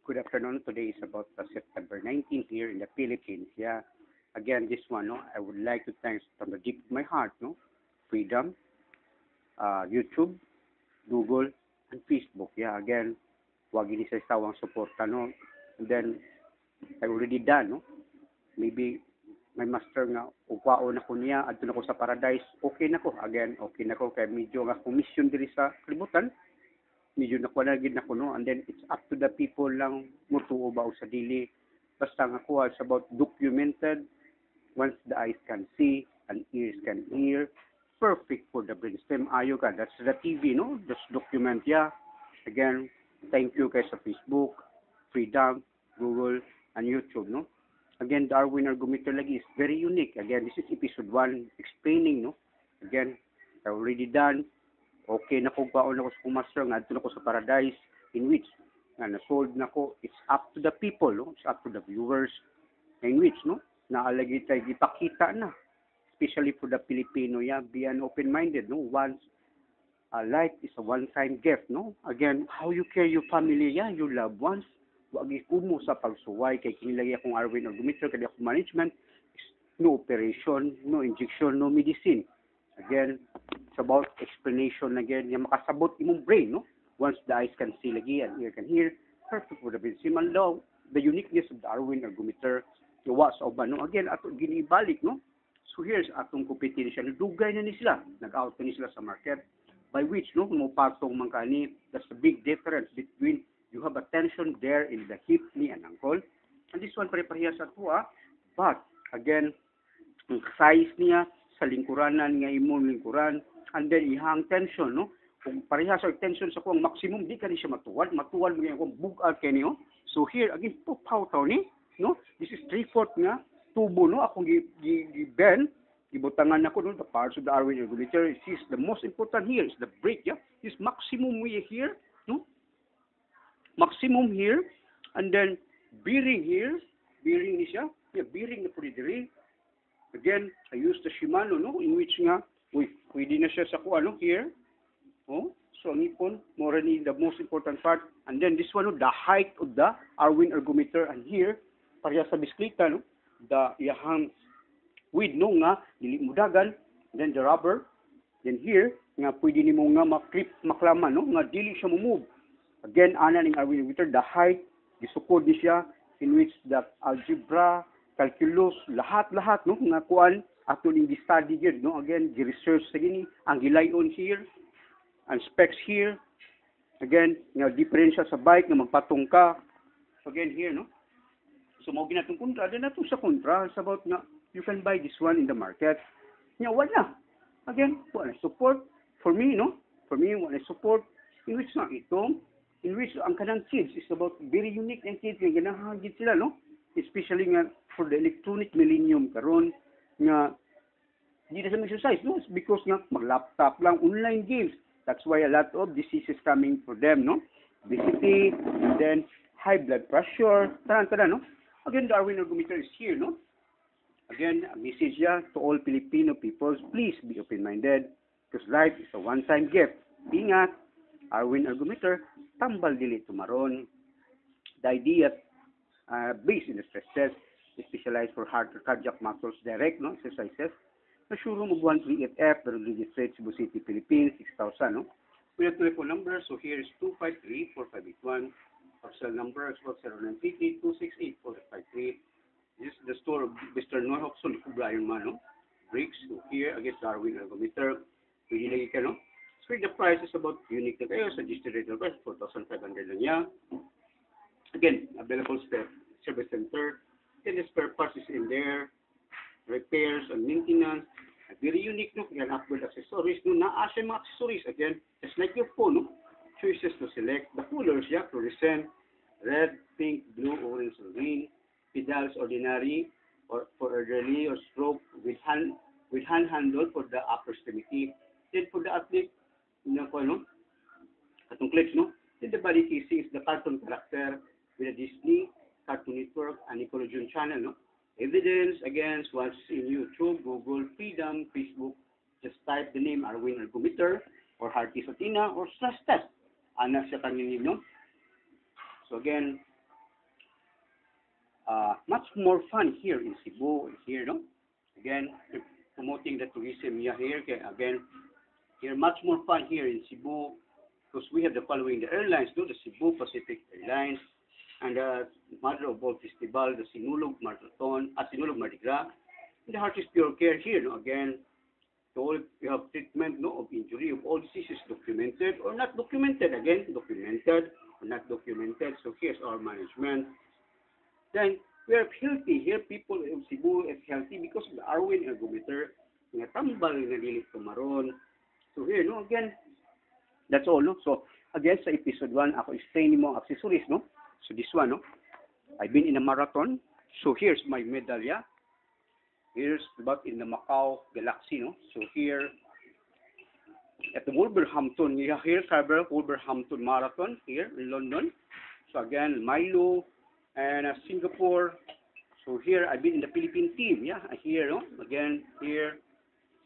Good afternoon. Today is about September 19 here in the Philippines. Yeah. Again, this one, no, I would like to thank from the deep of my heart, no, Freedom, YouTube, Google, and Facebook. Yeah. Again, wag ini sa sawang suporta, no. And then, I already done, no. Maybe may master nga upaon ako niya adto na ko sa paradise. Okay na ko. Again, okay na ko kay medyo nga commission diri sa kalibutan. Medyo nakuha na gid na ko, no. And then it's up to the people lang mutuo ba o sa dili. Basta nga kuha it's about documented. Once the eyes can see and ears can hear, perfect for the brainstem. Ayo ka, that's the TV, no? Just document, yeah. Again, thank you kay sa Facebook, Freedom, Google, and YouTube, no? Again, Darwin Argumenter lagi is very unique. Again, this is episode 1 explaining, no? Again, I already done. Okay na ko baon ako sa kumaster nga adto na ko sa paradise in which nga na-sold na ko. It's up to the people, no? It's up to the viewers in which, no? Naalagi tayo ipakita na. Especially for the Filipino, yeah, be an open-minded, no? Once life is a one-time gift, no? Again, how you care your family, yeah, your loved ones. Wag ikumo sa pagsuway kay kinilagay akong Arwin Argumenter kay akong management. No operation, no injection, no medicine. Again, it's about explanation again. Yung makasabot imong brain, no? Once the eyes can see lagi and ear can hear, perfect for the brain. Siman daw, the uniqueness of the Arwin Argumenter, gawa sa uban, no? Again, ato ginibalik, no? So here's atong competition. Dugay na ni sila. Nag-out na ni sila sa market. By which, no? Mupatong man kani, that's the big difference between you have a tension there in the hip, knee, and ankle. And this one pare-pareha sa tuwa. But, again, ang size niya sa lingkuranan nga imong lingkuran, and then ihang tension, no? Kung pareha sa tension sa kuang maximum, di ka ni siya matuwad. Matuwad mo yung bug-out kayo niyo. So here, again, pupaw-taw ni, no? This is 3/4 nga tubo, no? Akong gi-bend, gibutangan ako, no? The parts of the Arwin Argumenter. This is the most important here, is the break, yeah? This maximum way here, no? Maximum here, and then bearing here, bearing ni siya, yeah, bearing na po diri. Again, I use the Shimano, no, in which nga, pwede na siya sa kuha, no, here, oh, so ang ipon, more ni the most important part, and then this one, no, the height of the Arwin Argumenter, and here, pareha sa bisikleta, no, the yahang width, no, nga, dili mudagan, then the rubber, then here, nga, pwede ni mo nga maklip, maklaman, no, nga, dili siya move. Again, ana ning Arwin Argumenter, the height, gisukod ni siya, in which the algebra, calculus, lahat-lahat, no, nga kuan, ato ning study gyud, no, again, gi-research sa gini, ang gilayon here, ang specs here, again, nga diferensya sa bike, nga magpatong ka, so again, here, no, so mao ginatong kontra, then ato sa kontra, it's about nga, you can buy this one in the market, nga, wala, again, wala support, for me, no, for me, wala support, in which nga itong, in which ang kanang kids is about very unique ang kids nga ganahagit sila, no, especially nga for the electronic millennium karon nga hindi na sa exercise, no, it's because nga mag-laptop lang, online games. That's why a lot of diseases coming for them, no, obesity, then high blood pressure, tanan, no. Again, Darwin Argumenter is here, no. Again, a message to all Filipino peoples, please be open-minded because life is a one-time gift. Ingat, Arwin Argumenter, tambal dili tumaron. The idea based in the stress test, specialized for heart or cardiac muscles direct, no, exercises. Na showroom of 138F, the registered Cebu City, Philippines, 6,000, no. We have telephone number, so here is 253-4581. Our cell number is 0950-268-453. This is the store of Mr. Noy Hobson, Brian Mano. Bricks, so here, against Darwin Argumenter. Pwede lagi ka, no. So the price is about unique na kayo, suggested rate na price, 4,500 lang yan. Again, available service center. Then the spare parts is in there. Repairs and maintenance. Very unique, no? Yan, upgrade accessories, no? Naasya mga accessories. Again, just like your phone, no? Choices to select. The colors, yeah, fluorescent, red, pink, blue, orange, and green. Pedals, ordinary, or for elderly, or stroke, with hand handle for the upper extremity. Then for the athlete, no? Atong clips, no? Then the body casing is the cartoon character with a Disney, Cartoon Network, and Nickelodeon channel, no? Evidence, again, watch in YouTube, Google, Freedom, Facebook. Just type the name Arwin Argumenter or Hearty Satina or stress test. Anak siya kaninin, no? So again, much more fun here in Cebu, here, no? Again, promoting the tourism here, okay, again, here, much more fun here in Cebu, because we have the following, the airlines, no? The Cebu Pacific Airlines, and the Mother of All Festival, the Sinulog Marathon, Sinulog Mardi Gras, and the Heart is Pure Care here, no? Again, so you have treatment, no, of injury, of all diseases documented or not documented, again, documented or not documented, so here's our management. Then, we are healthy here, people of Cebu is healthy because of the Arwin ergometer, nga tambal nga dili tumaron. So here, no, again, that's all, no? So, again, sa episode 1, ako explain mo ang accessories, no? So, this one, no? I've been in a marathon. So, here's my medalya. Here's about in the Macau Galaxy, no? So, here, at the Wolverhampton, here, Wolverhampton Marathon, here in London. So, again, Milo, and Singapore. So, here, I've been in the Philippine team, yeah? Here, no? Again, here,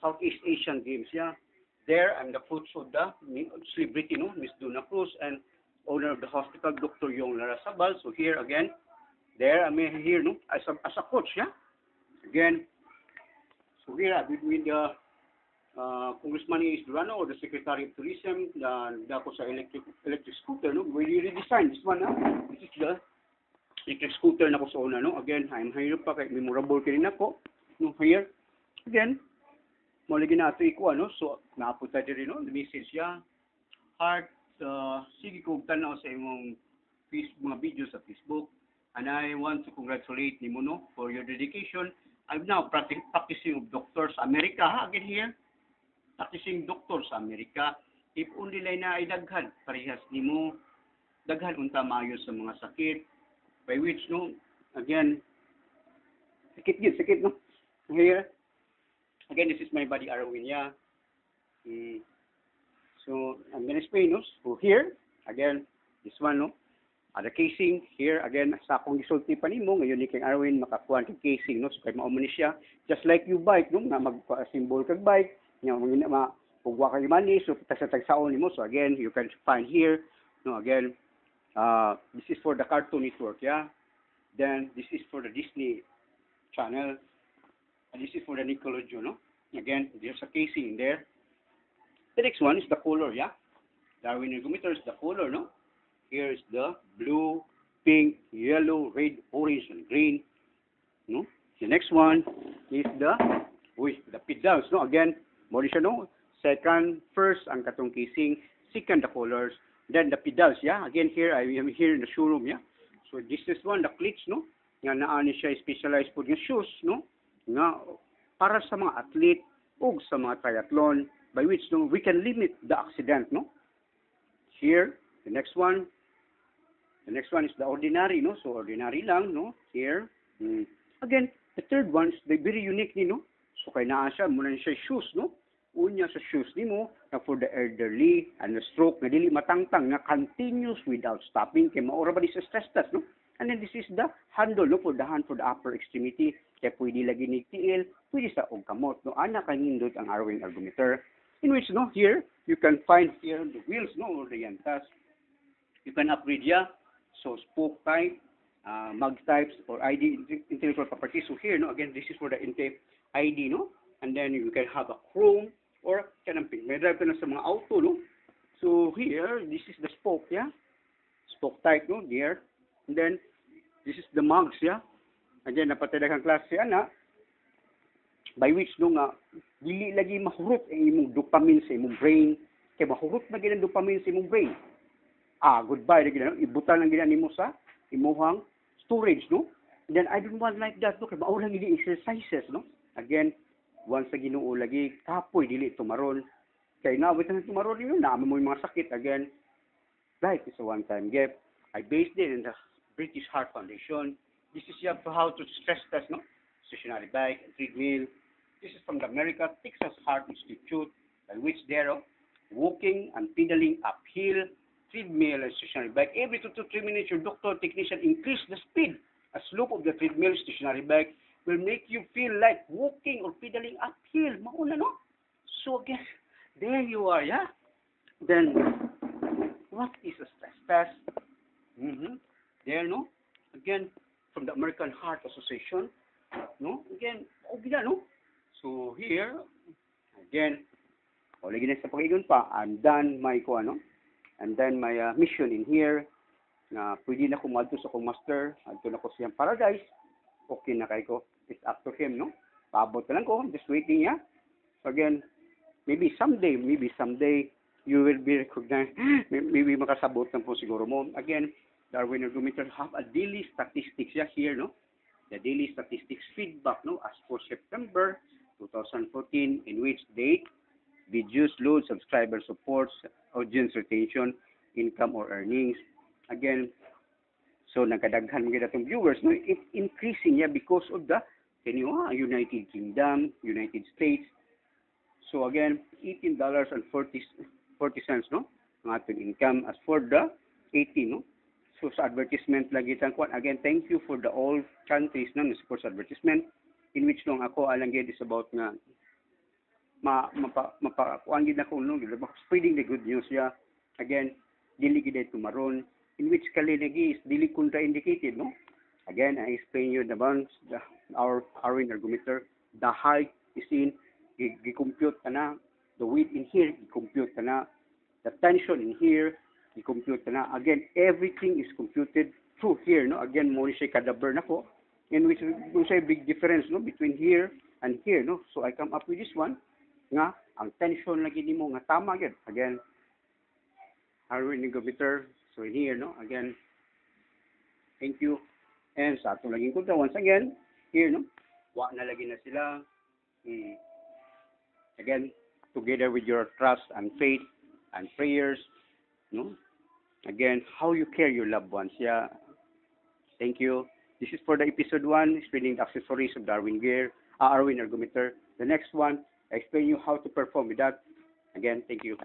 Southeast Asian Games, yeah? There, I'm the coach of the celebrity, no, Miss Duna Cruz, and owner of the hospital, Dr. Yong Larasabal. So here again, there I'm here, no, as a coach, yeah. Again, so here I've been with the Congressman is Durano, or the Secretary of Tourism, the ako sa electric scooter, no. We redesigned this one, no. This is the electric scooter na ko sa una, no. Again, I'm here pa kay memorable kini nako, no. Here again. Malagi na ito iko, ano? So, naapunta din rin, no? The message siya. Heart, sige kong tanaw sa imong mga videos sa Facebook. And I want to congratulate ni mo, no? For your dedication. I'm now practicing of doctor sa Amerika, ha? Again here. Practicing doctor sa Amerika. If only lang na ay daghan, parehas ni mo. Daghan unta maayo sa mga sakit. By which, no? Again, sakit, no? Here. Again, this is my body Arwin, yeah. So, I'm going to explain, no? So, here, again, this one, no? The casing, here, again, sa akong gisulti pa nimo, ngayon ni King Arwin, makakuha ng casing, no? So, kaya maumani siya. Just like you bike, no? Na mag-symbol kag bike, pugwa kayo mani, so, tagsaon nimo. So, again, you can find here, no? Again, this is for the Cartoon Network, yeah. Then, this is for the Disney Channel. And this is for the Nickelodeon, no? Again, there's a casing in there. The next one is the color, yeah? The Arwin ergometer is the color, no? Here is the blue, pink, yellow, red, orange, and green, no? The next one is the pedals, no? Again, mo siya, no? First, ang katong casing. Second, the colors. Then, the pedals, yeah? Again, here, I am here in the showroom, yeah? So, this is one, the cleats, no? Nga naani siya specialized for yung shoes, no? Nga para sa mga athlete o sa mga triathlon, by which, no, we can limit the accident, no? Here, the next one is the ordinary, no? So ordinary lang, no? Here, again, the third one is the very unique, no? So kay naa siya muna siya shoes, no? Unya sa shoes nimo na for the elderly and the stroke na dili matangtang na continuous without stopping kay maura ba di sa stress test, no? And then this is the handle, no, for the hand for the upper extremity. Kaya pwede lagi ni tiil, pwede sa og kamot, no? Ana kanindot ang Arwin ergometer. In which, no, here, you can find here the wheels, no, or the yantas. You can upgrade, yeah. So, spoke type, mag types, or ID, intellectual property. So, here, no, again, this is for the ID, no? And then you can have a chrome, or kanamping. May drive ka na sa mga auto, no? So, here, this is the spoke, yeah. Spoke type, no, here. And then, this is the mugs, yeah. Again, napatadagang klase, ana, by which, no, nga, dili lagi mahurot ang imong dopamine sa imong brain. Kaya mahurot na ginang dopamine sa imong brain. Goodbye na ginang, ibutan lang ginang nimo sa imuhang storage, no. And then, I don't want like that, no, kaya maulang ini exercises, no. Again, once sa Ginoo lagi, kapoy, dili tumaron. Kaya nawit na tumaron yun, naamay mo yung mga sakit. Again, life is a one-time gift. I based it in the British Heart Foundation. This is how to stress test, no? Stationary bike, treadmill. This is from the America Texas Heart Institute, by which they're walking and pedaling uphill, treadmill and stationary bike. Every 2 to 3 minutes, your doctor technician increase the speed. A slope of the treadmill, stationary bike will make you feel like walking or pedaling uphill. Mauna, no? So again, there you are, yeah? Then, what is a stress test? There, no? Again, from the American Heart Association, no? Again, okay na, no? So here, again, lagi na sa pag-igon pa, I'm done my mission in here, na pwede na kumadto sa akong master, adto na ko siyang paradise, okay na kay ko, it's up to him, no? Paabot na lang ko, just waiting, yeah? So again, maybe someday, you will be recognized, maybe makasabot na po siguro mo. Again, Darwin Ergometer have a daily statistics here, no? The daily statistics feedback, no? As for September 2014, in which date, videos, load, subscriber supports, audience retention, income or earnings. Again, so nagkadaghan mga datong viewers, no? It's increasing because of the United Kingdom, United States. So again, $18.40, no? Ang ating income. As for the 18, no? So sa advertisement lagi tan kuan. Again, thank you for the all countries na support sa advertisement, in which long ako alang gid is about nga mapakuan gid ako no, spreading the good news ya. Again, dili gid tumaron, in which kali lagi is dili contraindicated, no? Again, I explain you our Darwin Ergometer. The height is in, gi-compute ka na. The weight in here, gi-compute ka na. The tension in here, gi-compute ka na. Again, everything is computed through here, no? Again, mo ni siya kadaber na ko, in which mo siya big difference, no? Between here and here, no? So I come up with this one, nga, ang tension lagi ni mo, nga tama agad. Again, Darwin Ergometer. So in here, no? Again, thank you. And sa atong laging kunta, once again, here, no? Wa na lagi na sila. Again, together with your trust and faith and prayers, no? Again, how you care your loved ones. Yeah. Thank you. This is for the episode 1, explaining the accessories of Darwin Ergometer. The next one, I explain you how to perform with that. Again, thank you.